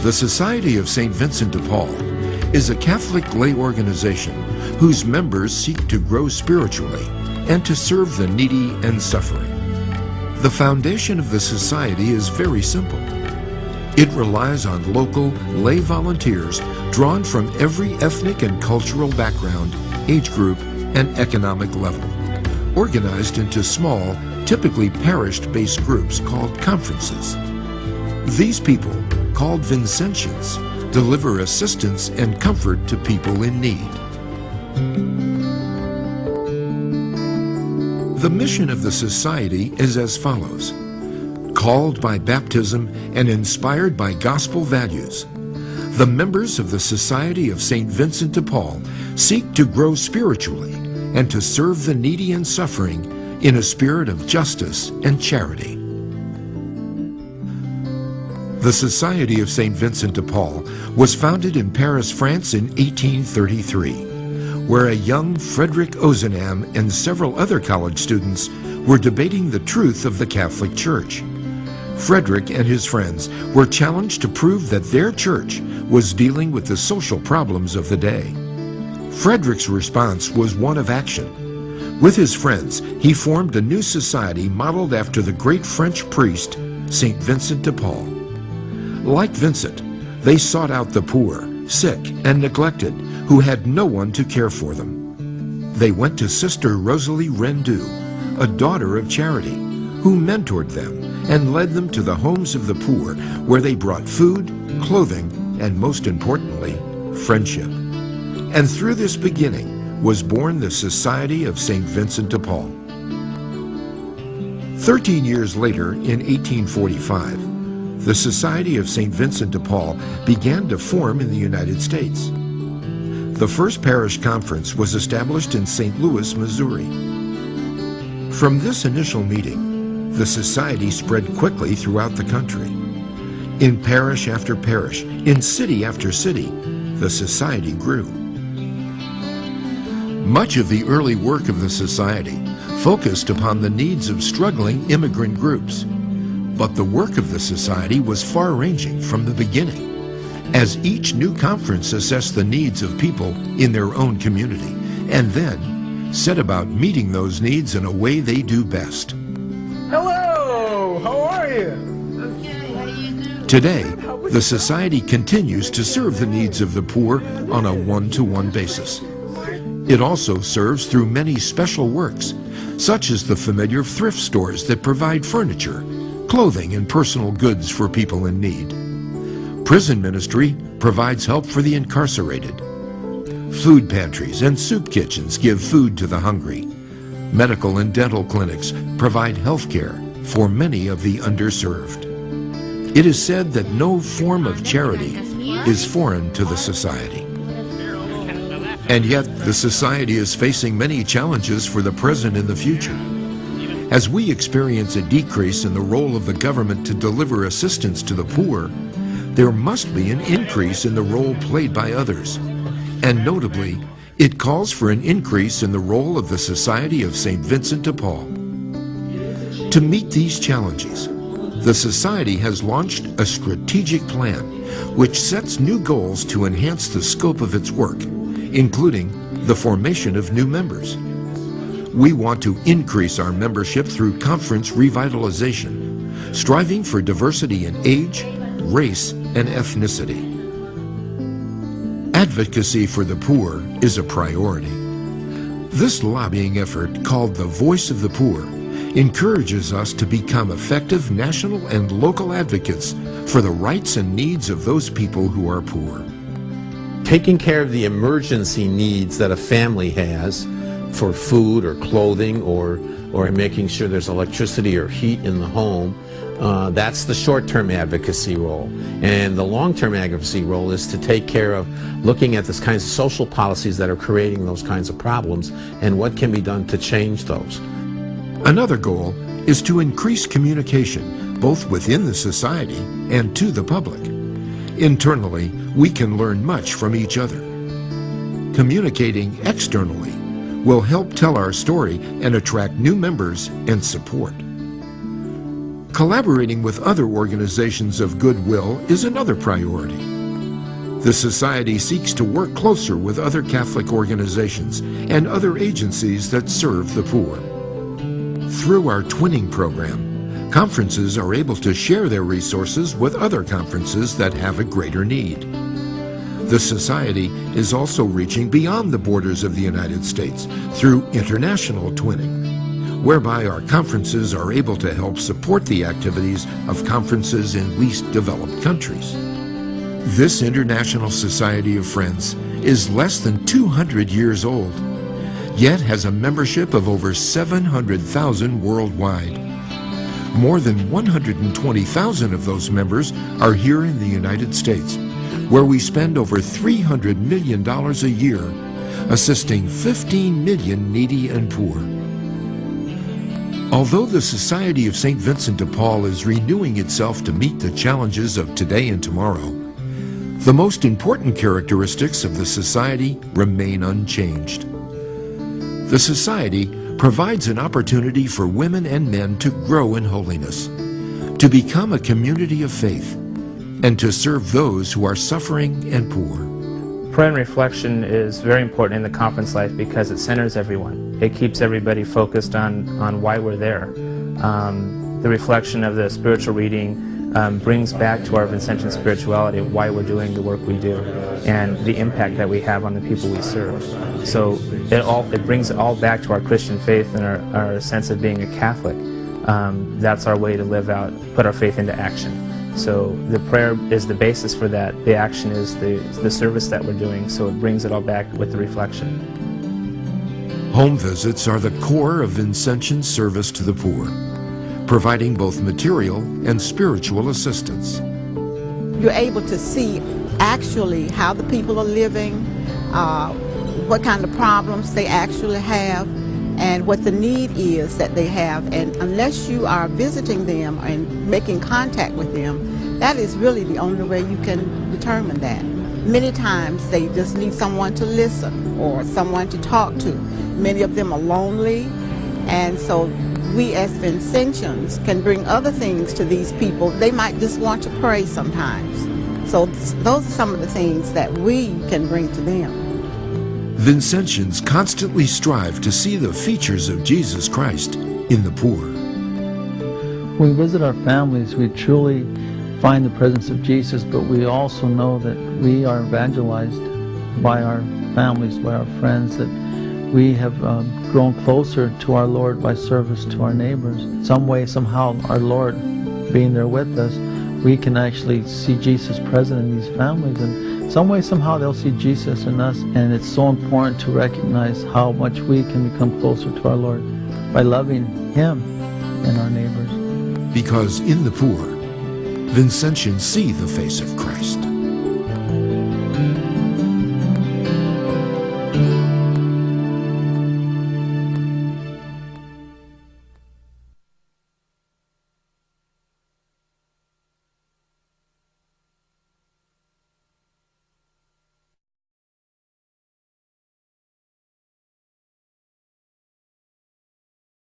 The Society of St. Vincent de Paul is a Catholic lay organization whose members seek to grow spiritually and to serve the needy and suffering. The foundation of the Society is very simple. It relies on local lay volunteers drawn from every ethnic and cultural background, age group, and economic level, organized into small, typically parish-based groups called conferences. These people, called Vincentians, deliver assistance and comfort to people in need. The mission of the Society is as follows. Called by baptism and inspired by gospel values, the members of the Society of St. Vincent de Paul seek to grow spiritually and to serve the needy and suffering in a spirit of justice and charity. The Society of St. Vincent de Paul was founded in Paris, France in 1833, where a young Frédéric Ozanam and several other college students were debating the truth of the Catholic Church. Frédéric and his friends were challenged to prove that their church was dealing with the social problems of the day. Frédéric's response was one of action. With his friends, he formed a new society modeled after the great French priest, St. Vincent de Paul. Like Vincent, they sought out the poor, sick, and neglected who had no one to care for them. They went to Sister Rosalie Rendu, a daughter of charity, who mentored them and led them to the homes of the poor, where they brought food, clothing, and most importantly, friendship. And through this beginning was born the Society of St. Vincent de Paul. 13 years later, in 1845, the Society of St. Vincent de Paul began to form in the United States. The first parish conference was established in St. Louis, Missouri. From this initial meeting, the Society spread quickly throughout the country. In parish after parish, in city after city, the Society grew. Much of the early work of the Society focused upon the needs of struggling immigrant groups. But the work of the Society was far-ranging from the beginning, as each new conference assessed the needs of people in their own community, and then set about meeting those needs in a way they do best. Hello! How are you? Okay, how you doing? Today, the Society continues to serve the needs of the poor on a one-to-one basis. It also serves through many special works, such as the familiar thrift stores that provide furniture, clothing, and personal goods for people in need. Prison ministry provides help for the incarcerated. Food pantries and soup kitchens give food to the hungry. Medical and dental clinics provide health care for many of the underserved. It is said that no form of charity is foreign to the Society. And yet, the Society is facing many challenges for the present and the future. As we experience a decrease in the role of the government to deliver assistance to the poor, there must be an increase in the role played by others. And notably, it calls for an increase in the role of the Society of St. Vincent de Paul. To meet these challenges, the Society has launched a strategic plan which sets new goals to enhance the scope of its work, including the formation of new members. We want to increase our membership through conference revitalization, striving for diversity in age, race, and ethnicity. Advocacy for the poor is a priority. This lobbying effort, called the Voice of the Poor, encourages us to become effective national and local advocates for the rights and needs of those people who are poor. Taking care of the emergency needs that a family has for food or clothing or making sure there's electricity or heat in the home, that's the short-term advocacy role. And the long-term advocacy role is to take care of looking at these kinds of social policies that are creating those kinds of problems and what can be done to change those. Another goal is to increase communication both within the Society and to the public. Internally, we can learn much from each other. Communicating externally will help tell our story and attract new members and support. Collaborating with other organizations of goodwill is another priority. The Society seeks to work closer with other Catholic organizations and other agencies that serve the poor. Through our twinning program, conferences are able to share their resources with other conferences that have a greater need. The Society is also reaching beyond the borders of the United States through international twinning, whereby our conferences are able to help support the activities of conferences in least developed countries. This International Society of Friends is less than 200 years old, yet has a membership of over 700,000 worldwide. More than 120,000 of those members are here in the United States, where we spend over $300 million a year assisting 15 million needy and poor. Although the Society of St. Vincent de Paul is renewing itself to meet the challenges of today and tomorrow, the most important characteristics of the Society remain unchanged. The Society provides an opportunity for women and men to grow in holiness, to become a community of faith, and to serve those who are suffering and poor. Prayer and reflection is very important in the conference life because it centers everyone. It keeps everybody focused on why we're there. The reflection of the spiritual reading brings back to our Vincentian spirituality why we're doing the work we do and the impact that we have on the people we serve. So it brings it all back to our Christian faith and our sense of being a Catholic. That's our way to live out, put our faith into action. So the prayer is the basis for that. The action is the service that we're doing, so it brings it all back with the reflection. Home visits are the core of Vincentian service to the poor, providing both material and spiritual assistance. You're able to see actually how the people are living, what kind of problems they actually have, and what the need is that they have. And unless you are visiting them and making contact with them, that is really the only way you can determine that. Many times they just need someone to listen or someone to talk to. Many of them are lonely, and so we as Vincentians can bring other things to these people. They might just want to pray sometimes. So those are some of the things that we can bring to them. Vincentians constantly strive to see the features of Jesus Christ in the poor. When we visit our families, we truly find the presence of Jesus, but we also know that we are evangelized by our families, by our friends, that we have grown closer to our Lord by service to our neighbors. Some way, somehow, our Lord being there with us, we can actually see Jesus present in these families, and some way, somehow, they'll see Jesus in us. And it's so important to recognize how much we can become closer to our Lord by loving Him and our neighbors. Because in the poor, Vincentians see the face of Christ.